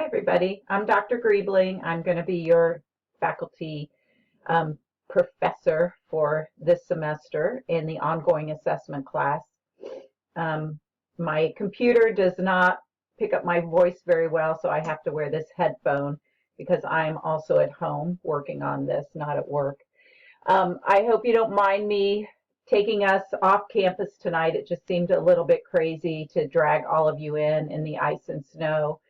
everybody. I'm Dr. Griebling. I'm going to be your faculty professor for this semester in the ongoing assessment class. My computer does not pick up my voice very well, so I have to wear this headphone because I'm also at home working on this, not at work. I hope you don't mind me taking us off campus tonight. It just seemed a little bit crazy to drag all of you in the ice and snow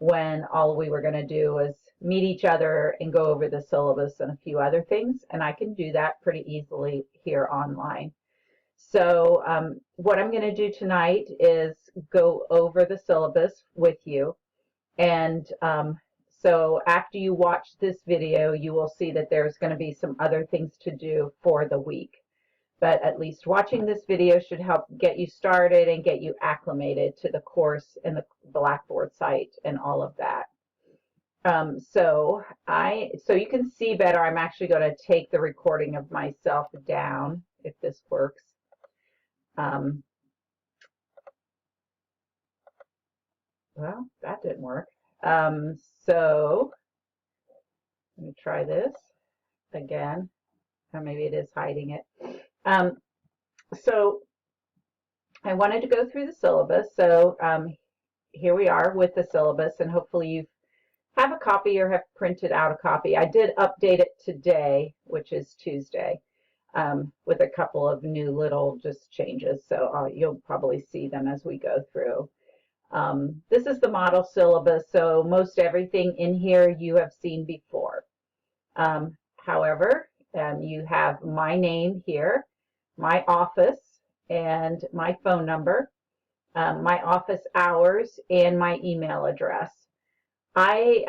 when all we were going to do was meet each other and go over the syllabus and a few other things, and I can do that pretty easily here online. So what I'm going to do tonight is go over the syllabus with you, and so after you watch this video, you will see that there's going to be some other things to do for the week. But at least watching this video should help get you started and get you acclimated to the course and the Blackboard site and all of that. So you can see better, I'm actually going to take the recording of myself down if this works. Well, that didn't work. So let me try this again, or maybe it is hiding it. So I wanted to go through the syllabus. So here we are with the syllabus, and hopefully you have a copy or have printed out a copy. I did update it today, which is Tuesday, with a couple of new little just changes. So you'll probably see them as we go through. This is the model syllabus, so most everything in here you have seen before. However, you have my name here, my office, and my phone number, my office hours, and my email address. I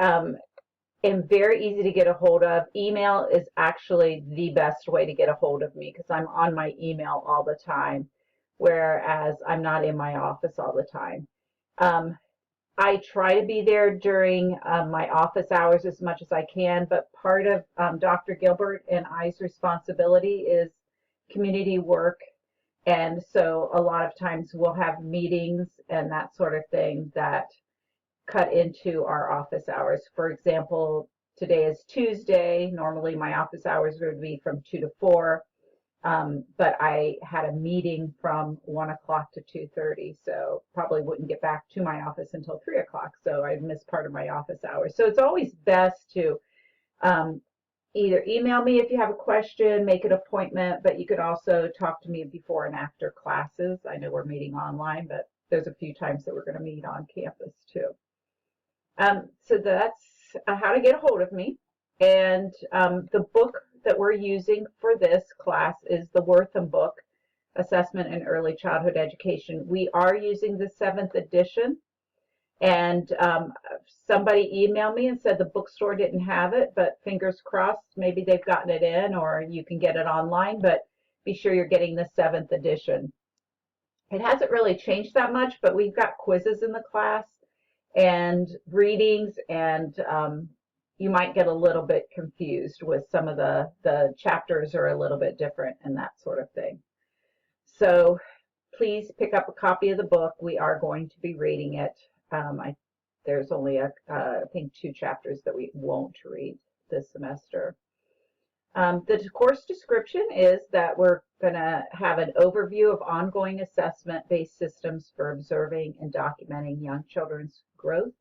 am very easy to get a hold of. Email is actually the best way to get a hold of me because I'm on my email all the time, whereas I'm not in my office all the time. I try to be there during my office hours as much as I can, but part of Dr. Gilbert and I's responsibility is community work, and so a lot of times we'll have meetings and that sort of thing that cut into our office hours. For example, today is Tuesday. Normally my office hours would be from 2 to 4. But I had a meeting from 1 o'clock to 2:30, so probably wouldn't get back to my office until 3 o'clock, so I'd miss part of my office hours. So it's always best to either email me if you have a question, make an appointment, but you could also talk to me before and after classes. I know we're meeting online, but there's a few times that we're going to meet on campus too. So that's how to get a hold of me. And the book that we're using for this class is the Wortham book, Assessment in Early Childhood Education. We are using the 7th edition, and somebody emailed me and said the bookstore didn't have it, but fingers crossed, maybe they've gotten it in, or you can get it online, but be sure you're getting the 7th edition. It hasn't really changed that much, but we've got quizzes in the class and readings, and you might get a little bit confused with some of the chapters are a little bit different and that sort of thing. So please pick up a copy of the book. We are going to be reading it. There's only, I think, 2 chapters that we won't read this semester. The course description is that we're going to have an overview of ongoing assessment-based systems for observing and documenting young children's growth,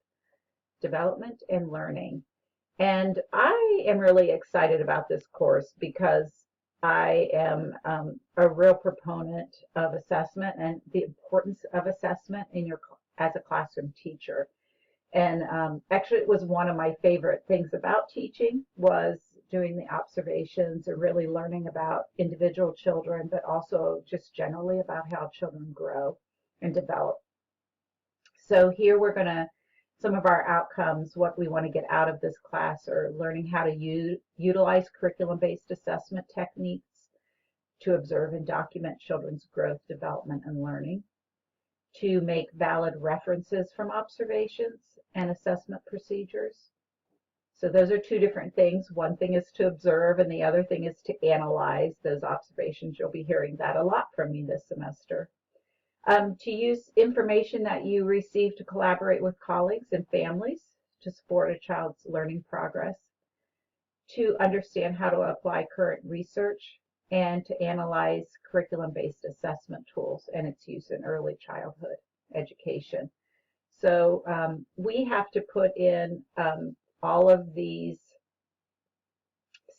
development, and learning. And I am really excited about this course because I am a real proponent of assessment and the importance of assessment in as a classroom teacher. And actually, it was one of my favorite things about teaching was doing the observations and really learning about individual children, but also just generally about how children grow and develop. So here we're going to some of our outcomes, what we want to get out of this class, are learning how to utilize curriculum-based assessment techniques to observe and document children's growth, development, and learning, to make valid references from observations and assessment procedures. So those are 2 different things. One thing is to observe, and the other thing is to analyze those observations. You'll be hearing that a lot from me this semester. To use information that you receive to collaborate with colleagues and families to support a child's learning progress, to understand how to apply current research, and to analyze curriculum-based assessment tools and its use in early childhood education. So we have to put in all of these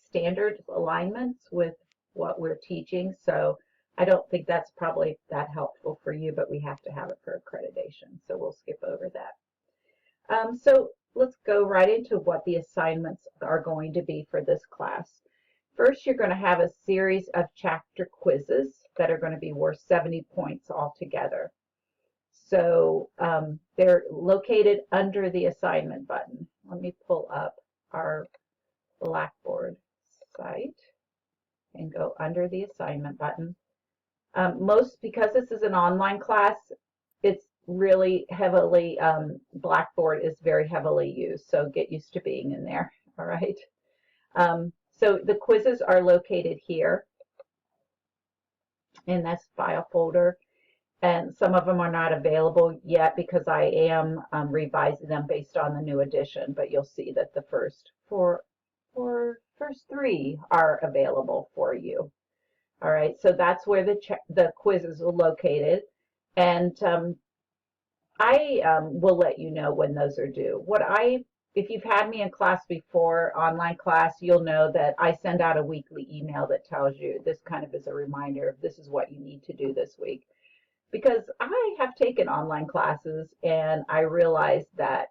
standard alignments with what we're teaching. So I don't think that's probably that helpful for you, but we have to have it for accreditation. So we'll skip over that. So let's go right into what the assignments are going to be for this class. First, you're going to have a series of chapter quizzes that are going to be worth 70 points altogether. So they're located under the assignment button. Let me pull up our Blackboard site and go under the assignment button. Because this is an online class, it's really heavily, Blackboard is very heavily used, so get used to being in there, all right? So the quizzes are located here in this file folder, and some of them are not available yet because I am revising them based on the new edition, but you'll see that the first first 3 are available for you. All right, so that's where the quizzes are located, and I will let you know when those are due. If you've had me in class before, online class, you'll know that I send out a weekly email that tells you, this kind of is a reminder of this is what you need to do this week. Because I have taken online classes and I realize that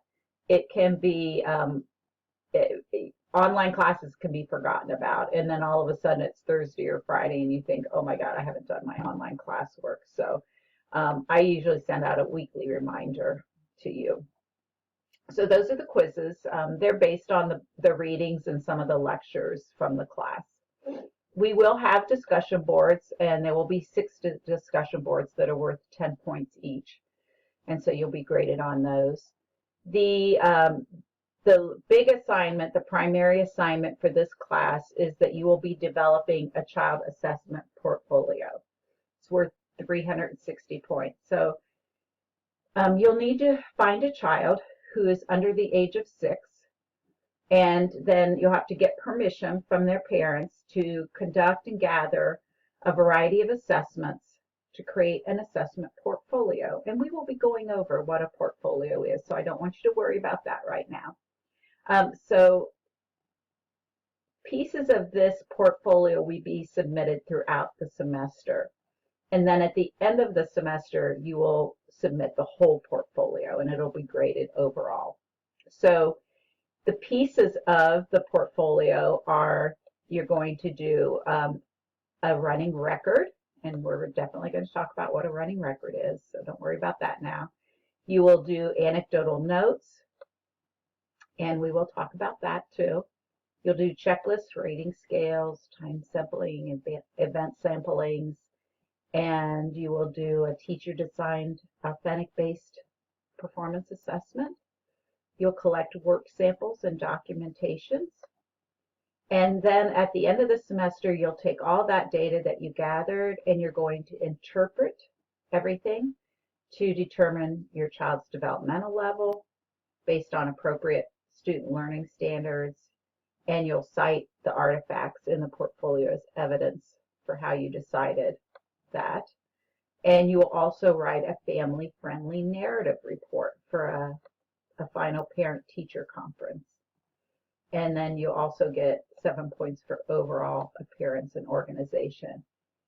it can be, online classes can be forgotten about, and then all of a sudden it's Thursday or Friday and you think, oh my God, I haven't done my online classwork. So I usually send out a weekly reminder to you. So those are the quizzes. They're based on the readings and some of the lectures from the class. We will have discussion boards, and there will be 6 discussion boards that are worth 10 points each. And so you'll be graded on those. The big assignment, the primary assignment for this class, is that you will be developing a child assessment portfolio. It's worth 360 points. So you'll need to find a child who is under the age of 6, and then you'll have to get permission from their parents to conduct and gather a variety of assessments to create an assessment portfolio. And we will be going over what a portfolio is, so I don't want you to worry about that right now. So pieces of this portfolio will be submitted throughout the semester. And then at the end of the semester, you will submit the whole portfolio, and it'll be graded overall. So the pieces of the portfolio are, you're going to do a running record, and we're definitely going to talk about what a running record is, so don't worry about that now. You will do anecdotal notes, and we will talk about that too. You'll do checklists, rating scales, time sampling, event samplings, and you will do a teacher-designed, authentic-based performance assessment. You'll collect work samples and documentations. And then at the end of the semester, you'll take all that data that you gathered and you're going to interpret everything to determine your child's developmental level based on appropriate student learning standards. And you'll cite the artifacts in the portfolio as evidence for how you decided that. And you will also write a family-friendly narrative report for a final parent-teacher conference. And then you'll also get 7 points for overall appearance and organization.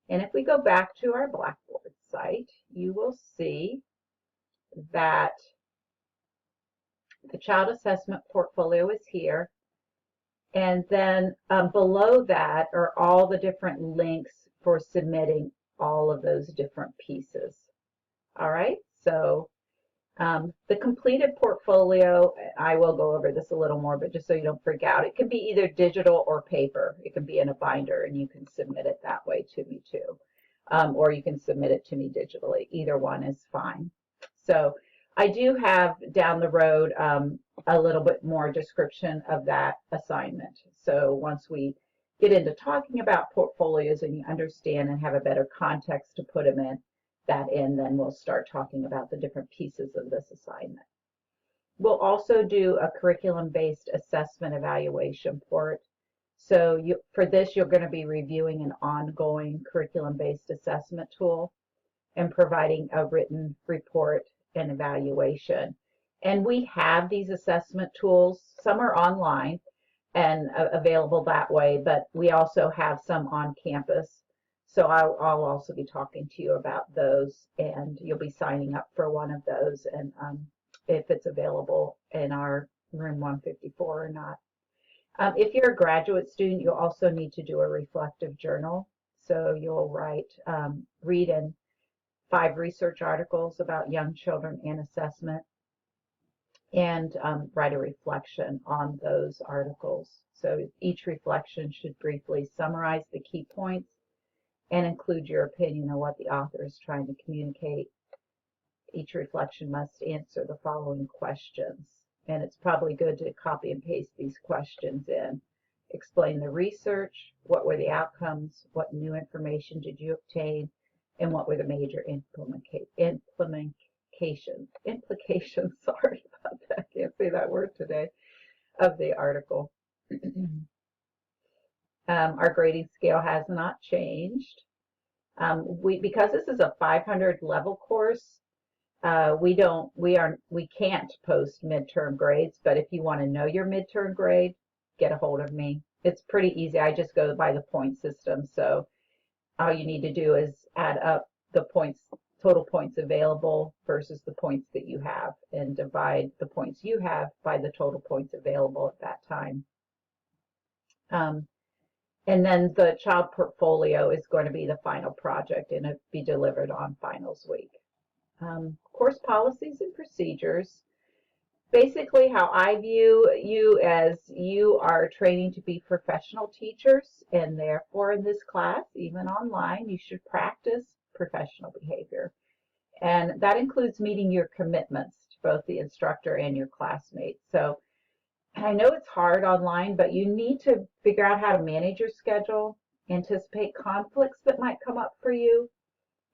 And if we go back to our Blackboard site, you will see that the child assessment portfolio is here. And then below that are all the different links for submitting all of those different pieces. All right, so the completed portfolio, I will go over this a little more, but just so you don't freak out, it can be either digital or paper. It can be in a binder, and you can submit it that way to me too. Or you can submit it to me digitally. Either one is fine. So I do have down the road a little bit more description of that assignment. So once we get into talking about portfolios and you understand and have a better context to put them in, then we'll start talking about the different pieces of this assignment. will also do a curriculum-based assessment evaluation for it. So for this, you're going to be reviewing an ongoing curriculum-based assessment tool and providing a written report and evaluation. And we have these assessment tools. Some are online and available that way, but we also have some on campus. So I'll also be talking to you about those, and you'll be signing up for one of those, and if it's available in our room 154 or not. If you're a graduate student, you'll also need to do a reflective journal. So you'll read in 5 research articles about young children and assessment, and write a reflection on those articles. So each reflection should briefly summarize the key points and include your opinion on what the author is trying to communicate. Each reflection must answer the following questions, and it's probably good to copy and paste these questions in. Explain the research, what were the outcomes, what new information did you obtain, and what were the major implications, sorry about that, I can't say that word today, of the article. Our grading scale has not changed. Because this is a 500 level course, we can't post midterm grades, but if you want to know your midterm grade, get a hold of me. It's pretty easy. I just go by the point system. So all you need to do is add up the points, total points available versus the points that you have, and divide the points you have by the total points available at that time. And then the child portfolio is going to be the final project, and it'll be delivered on finals week. Course policies and procedures. Basically, how I view you as you are training to be professional teachers, and therefore in this class, even online, you should practice professional behavior. And that includes meeting your commitments to both the instructor and your classmates. So I know it's hard online, but you need to figure out how to manage your schedule, anticipate conflicts that might come up for you,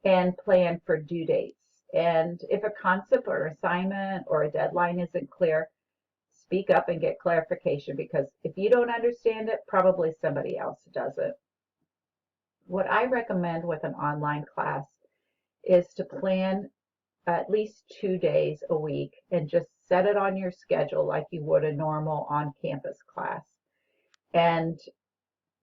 and plan for due dates. And if a concept or assignment or a deadline isn't clear, speak up and get clarification, because if you don't understand it, probably somebody else doesn't. What I recommend with an online class is to plan at least 2 days a week and just set it on your schedule like you would a normal on-campus class, and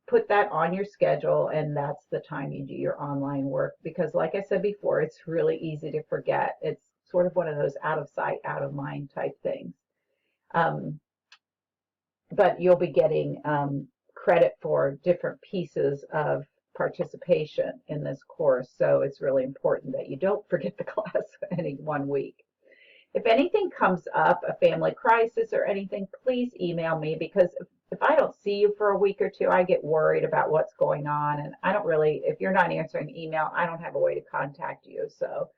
put that on your schedule, and that's the time you do your online work, because like I said before, it's really easy to forget. It's sort of one of those out of sight, out of mind type things. But you'll be getting credit for different pieces of participation in this course, so it's really important that you don't forget the class any one week. If anything comes up, a family crisis or anything, please email me, because if I don't see you for a week or two, I get worried about what's going on, and I don't really, if you're not answering email, I don't have a way to contact you. So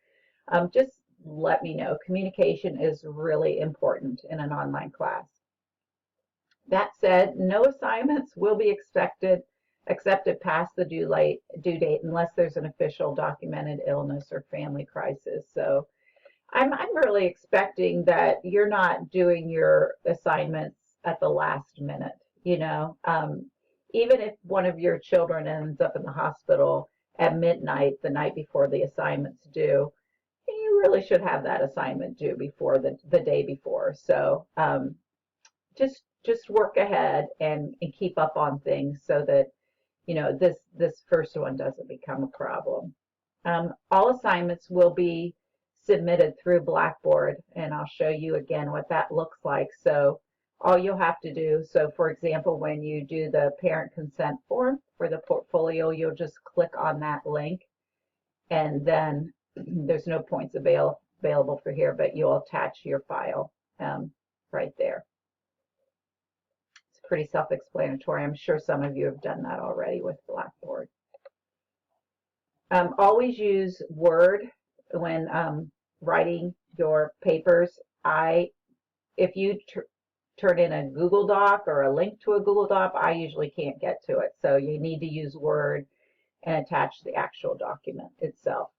just let me know. Communication is really important in an online class. That said, no assignments will be accepted past the due date unless there's an official documented illness or family crisis. So I'm really expecting that you're not doing your assignments at the last minute. Even if one of your children ends up in the hospital at midnight the night before the assignment's due, you really should have that assignment due before the day before. So just work ahead and keep up on things so that this first one doesn't become a problem. All assignments will be submitted through Blackboard, and I'll show you again what that looks like. So all you'll have to do, so for example, when you do the parent consent form for the portfolio, you'll just click on that link, and then there's no points available for here, but you'll attach your file right there. It's pretty self-explanatory. I'm sure some of you have done that already with Blackboard. Always use Word when writing your papers. If you turn in a Google Doc or a link to a Google Doc, I usually can't get to it. So you need to use Word and attach the actual document itself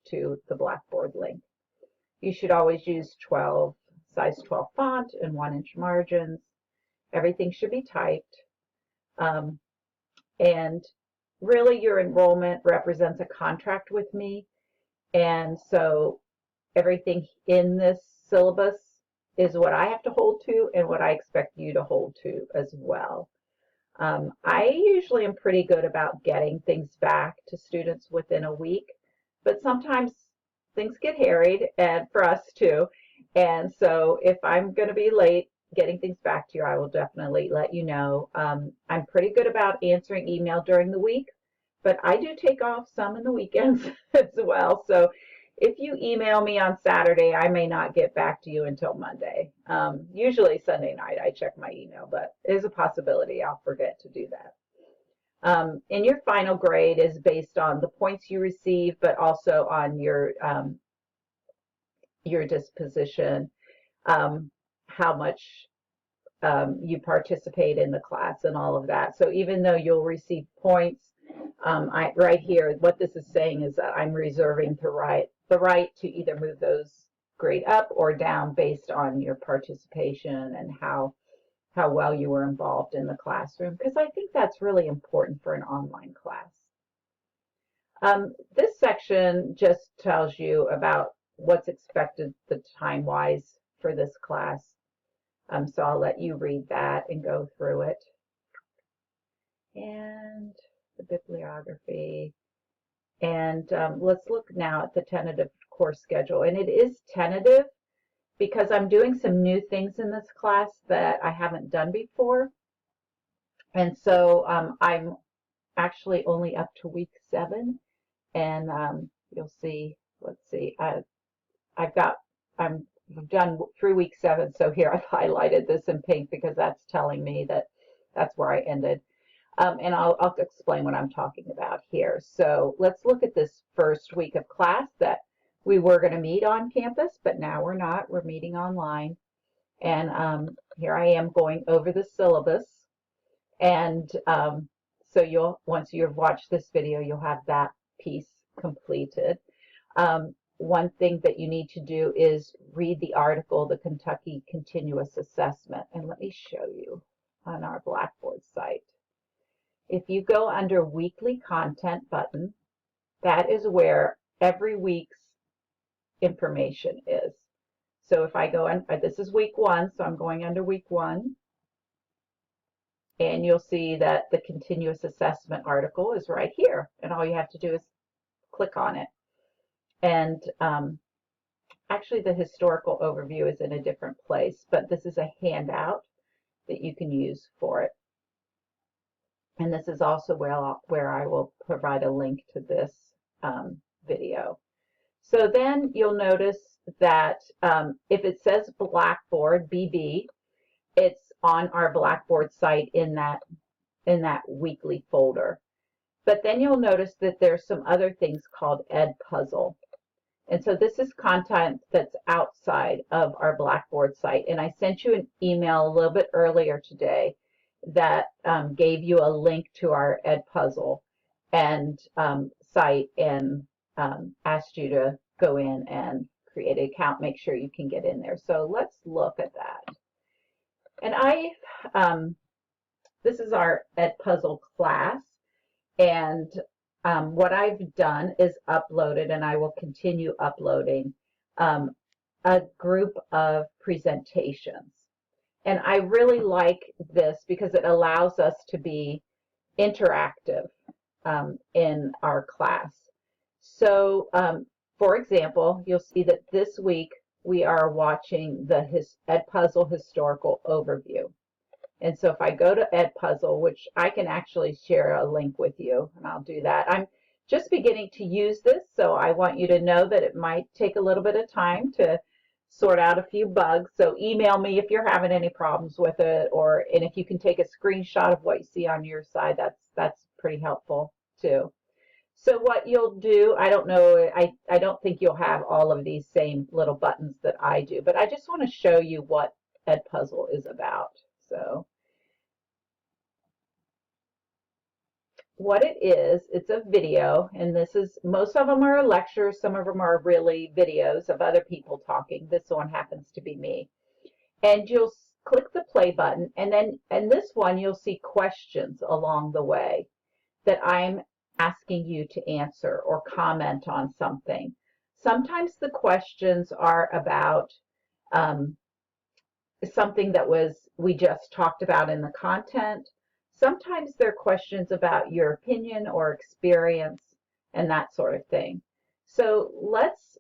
to the Blackboard link. You should always use 12 size 12 font and 1-inch margins. Everything should be typed. And really your enrollment represents a contract with me. And so everything in this syllabus is what I have to hold to and what I expect you to hold to as well. I usually am pretty good about getting things back to students within a week, but sometimes things get harried, and for us too. And so if I'm going to be late getting things back to you, I will definitely let you know. I'm pretty good about answering email during the week, but I do take off some in the weekends as well. So if you email me on Saturday, I may not get back to you until Monday. Usually Sunday night I check my email, but there's a possibility I'll forget to do that. And your final grade is based on the points you receive, but also on your disposition, how much you participate in the class and all of that. So even though you'll receive points, right here, what this is saying is that I'm reserving the right to either move those grade up or down based on your participation and how well you were involved in the classroom, because I think that's really important for an online class. This section just tells you about what's expected the time-wise for this class. So I'll let you read that and go through it. And the bibliography. And let's look now at the tentative course schedule. And it is tentative because I'm doing some new things in this class that I haven't done before. And so I'm actually only up to week 7. And you'll see, let's see, I'm done through week 7. So here I've highlighted this in pink because that's telling me that that's where I ended. And I'll explain what I'm talking about here. So let's look at this first week of class that we were going to meet on campus, but now we're not. We're meeting online. And here I am going over the syllabus. And so once you've watched this video, you'll have that piece completed. One thing that you need to do is read the article, The Kentucky Continuous Assessment. And let me show you on our Blackboard site. If you go under Weekly Content button, that is where every week's information is. So if I go in, this is week 1, so I'm going under week 1. And you'll see that the continuous assessment article is right here. And all you have to do is click on it. And actually the historical overview is in a different place, but this is a handout that you can use for it. And this is also where I will provide a link to this video. So then you'll notice that if it says Blackboard BB, it's on our Blackboard site in that weekly folder. But then you'll notice that there's some other things called Edpuzzle. And so this is content that's outside of our Blackboard site. And I sent you an email a little bit earlier today that gave you a link to our Edpuzzle and site and asked you to go in and create an account, make sure you can get in there. So let's look at that. And this is our Edpuzzle class, and what I've done is uploaded, and I will continue uploading a group of presentations. And I really like this because it allows us to be interactive in our class. So, for example, you'll see that this week we are watching the Edpuzzle Historical Overview. And so if I go to Edpuzzle, which I can actually share a link with you, and I'll do that. I'm just beginning to use this, so I want you to know that it might take a little bit of time to sort out a few bugs. So email me if you're having any problems with it, and if you can take a screenshot of what you see on your side, that's pretty helpful too. So what you'll do, I don't know, I don't think you'll have all of these same little buttons that I do, but I just want to show you what Edpuzzle is about. So what it is, it's a video, and most of them are lectures, some of them are really videos of other people talking. This one happens to be me. and you'll click the play button, and then in this one you'll see questions along the way that I'm asking you to answer or comment on something. Sometimes the questions are about something that we just talked about in the content. Sometimes they're questions about your opinion or experience and that sort of thing. So let's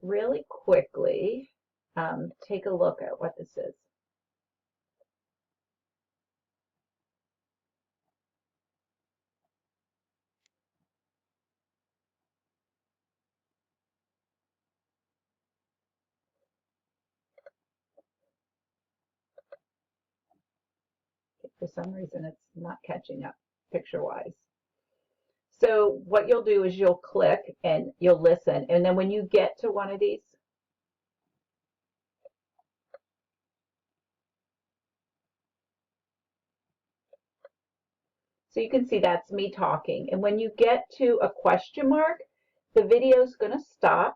really quickly take a look at what this is. For some reason, it's not catching up picture-wise. So what you'll do is you'll click and you'll listen. And then when you get to one of these, so you can see that's me talking. And when you get to a question mark, the video is going to stop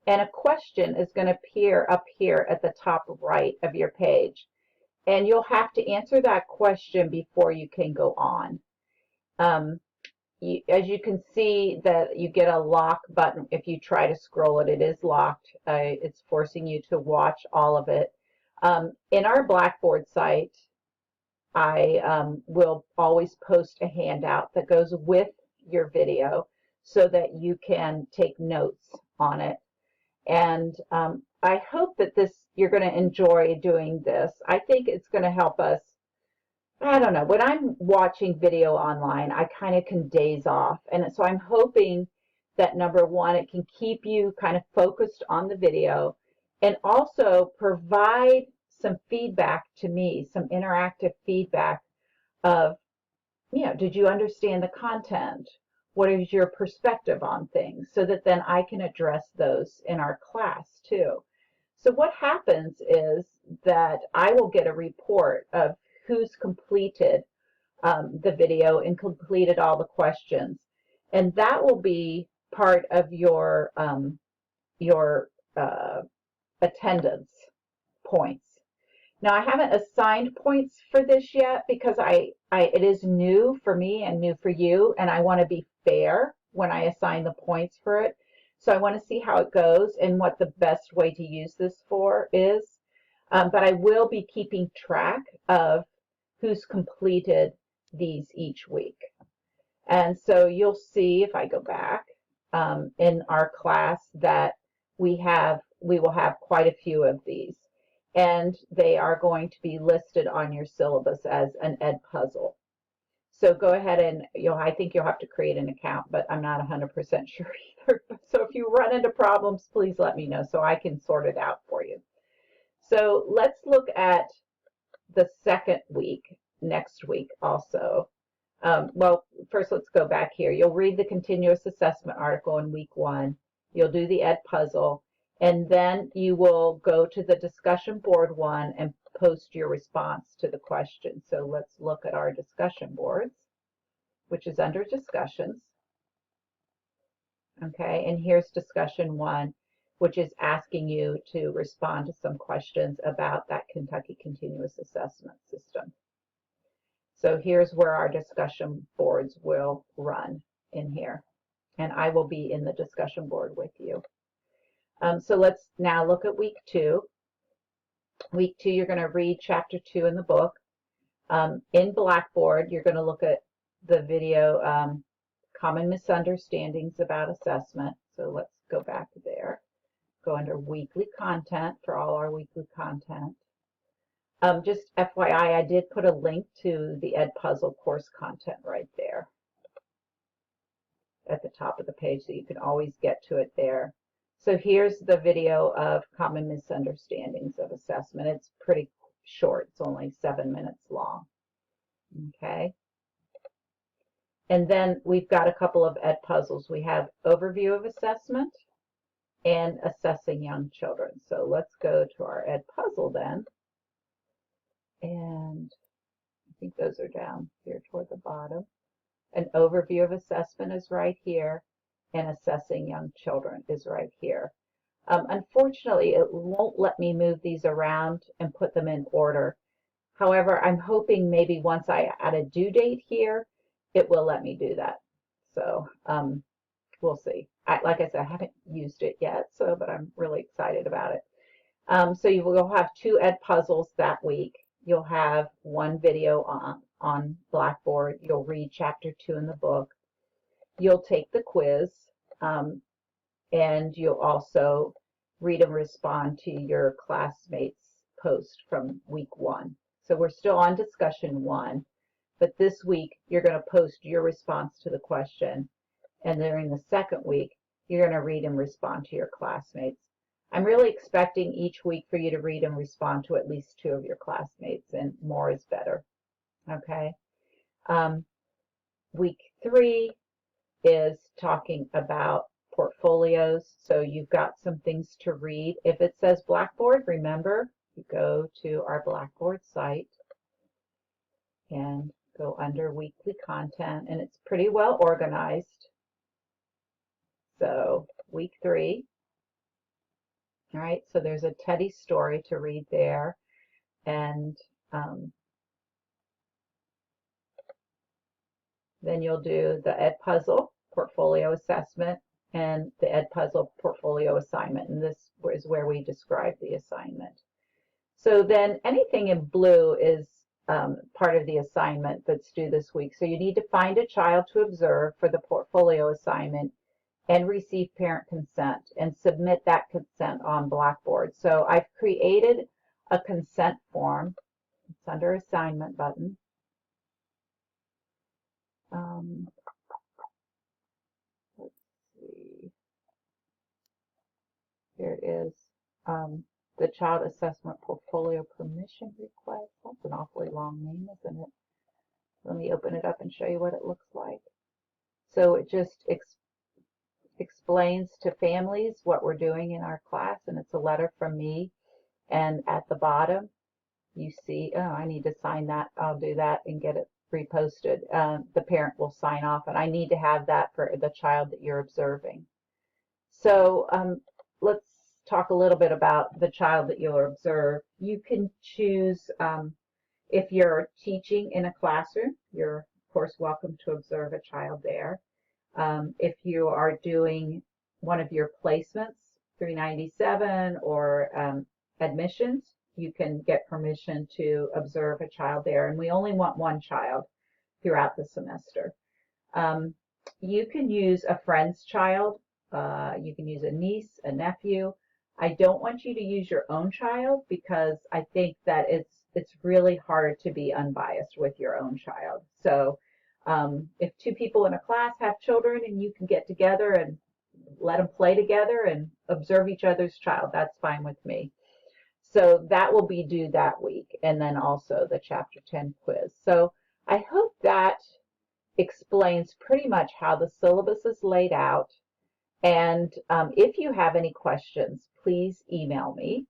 and a question is going to appear up here at the top right of your page. And you'll have to answer that question before you can go on. As you can see that you get a lock button if you try to scroll it. It is locked. It's forcing you to watch all of it. In our Blackboard site, I will always post a handout that goes with your video so that you can take notes on it. And I hope that you're going to enjoy doing this. I think it's going to help us. I don't know, when I'm watching video online, I kind of can daze off. And so I'm hoping that number one, it can keep you kind of focused on the video and also provide some feedback to me, some interactive feedback of, did you understand the content? What is your perspective on things? So that then I can address those in our class too. So what happens is that I will get a report of who's completed the video and completed all the questions. And that will be part of your attendance points. Now, I haven't assigned points for this yet because it is new for me and new for you, and I want to be fair when I assign the points for it. So I want to see how it goes and what the best way to use this for is. But I will be keeping track of who's completed these each week. And so you'll see if I go back in our class that we will have quite a few of these. And they are going to be listed on your syllabus as an ed puzzle. So go ahead and I think you'll have to create an account, but I'm not 100% sure either. So if you run into problems, please let me know so I can sort it out for you. So let's look at the second week, next week also. Well, first let's go back here. You'll read the continuous assessment article in week 1. You'll do the ed puzzle, and then you will go to the discussion board one and post your response to the question. So let's look at our discussion boards, which is under discussions. Okay, and here's discussion 1, which is asking you to respond to some questions about that Kentucky Continuous Assessment System. So here's where our discussion boards will run in here. And I will be in the discussion board with you. So let's now look at week 2. Week 2, you're going to read chapter 2 in the book. In Blackboard, you're going to look at the video, Common Misunderstandings About Assessment. So let's go back there. Go under weekly content for all our weekly content. Just FYI, I did put a link to the Ed Puzzle course content right there at the top of the page, so you can always get to it there. So here's the video of Common Misunderstandings of Assessment. It's pretty short. It's only 7 minutes long. Okay. And then we've got a couple of Ed Puzzles. We have Overview of Assessment and Assessing Young Children. So let's go to our Ed Puzzle then. And I think those are down here toward the bottom. An overview of assessment is right here, and assessing young children is right here. Unfortunately, it won't let me move these around and put them in order. However, I'm hoping maybe once I add a due date here, it will let me do that. So we'll see. Like I said, I haven't used it yet, but I'm really excited about it. So you will have 2 ed puzzles that week. You'll have 1 video on Blackboard. You'll read chapter 2 in the book. You'll take the quiz, and you'll also read and respond to your classmates' post from week 1. So we're still on discussion 1, but this week you're going to post your response to the question, and during the second week you're going to read and respond to your classmates. I'm really expecting each week for you to read and respond to at least 2 of your classmates, and more is better. Okay. Week 3 is talking about portfolios. So you've got some things to read. If it says Blackboard, remember, you go to our Blackboard site and go under weekly content, and it's pretty well organized. So week 3. All right, so there's a Teddy story to read there, and then you'll do the Ed Puzzle portfolio assessment and the Ed Puzzle portfolio assignment, and this is where we describe the assignment. So then anything in blue is part of the assignment that's due this week. So you need to find a child to observe for the portfolio assignment and receive parent consent and submit that consent on Blackboard. So I've created a consent form. It's under assignment button. Let's see. Here it is. The Child Assessment Portfolio Permission Request. That's an awfully long name, isn't it? Let me open it up and show you what it looks like. So it just explains to families what we're doing in our class, and it's a letter from me. And at the bottom, you see, oh, I need to sign that. I'll do that and get it reposted. The parent will sign off, and I need to have that for the child that you're observing. So let's talk a little bit about the child that you'll observe. You can choose, if you're teaching in a classroom, you're of course welcome to observe a child there. If you are doing one of your placements, 397 or admissions, you can get permission to observe a child there, and we only want 1 child throughout the semester. You can use a friend's child. You can use a niece, a nephew. I don't want you to use your own child because I think that it's really hard to be unbiased with your own child. So if 2 people in a class have children and you can get together and let them play together and observe each other's child, that's fine with me. So that will be due that week, and then also the Chapter 10 quiz. So I hope that explains pretty much how the syllabus is laid out. And if you have any questions, please email me,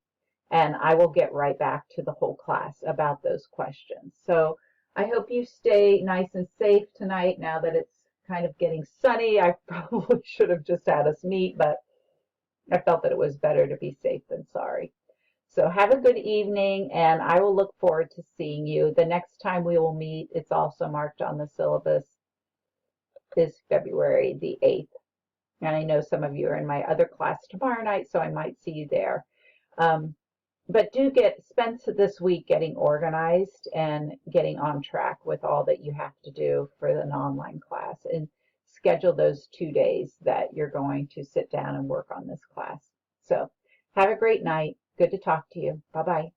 and I will get right back to the whole class about those questions. So I hope you stay nice and safe tonight now that it's kind of getting sunny. I probably should have just had us meet, but I felt that it was better to be safe than sorry. So have a good evening, and I will look forward to seeing you. The next time we will meet, it's also marked on the syllabus, is February the 8th. And I know some of you are in my other class tomorrow night, so I might see you there. But do spend this week getting organized and getting on track with all that you have to do for an online class, and schedule those 2 days that you're going to sit down and work on this class. So have a great night. Good to talk to you. Bye-bye.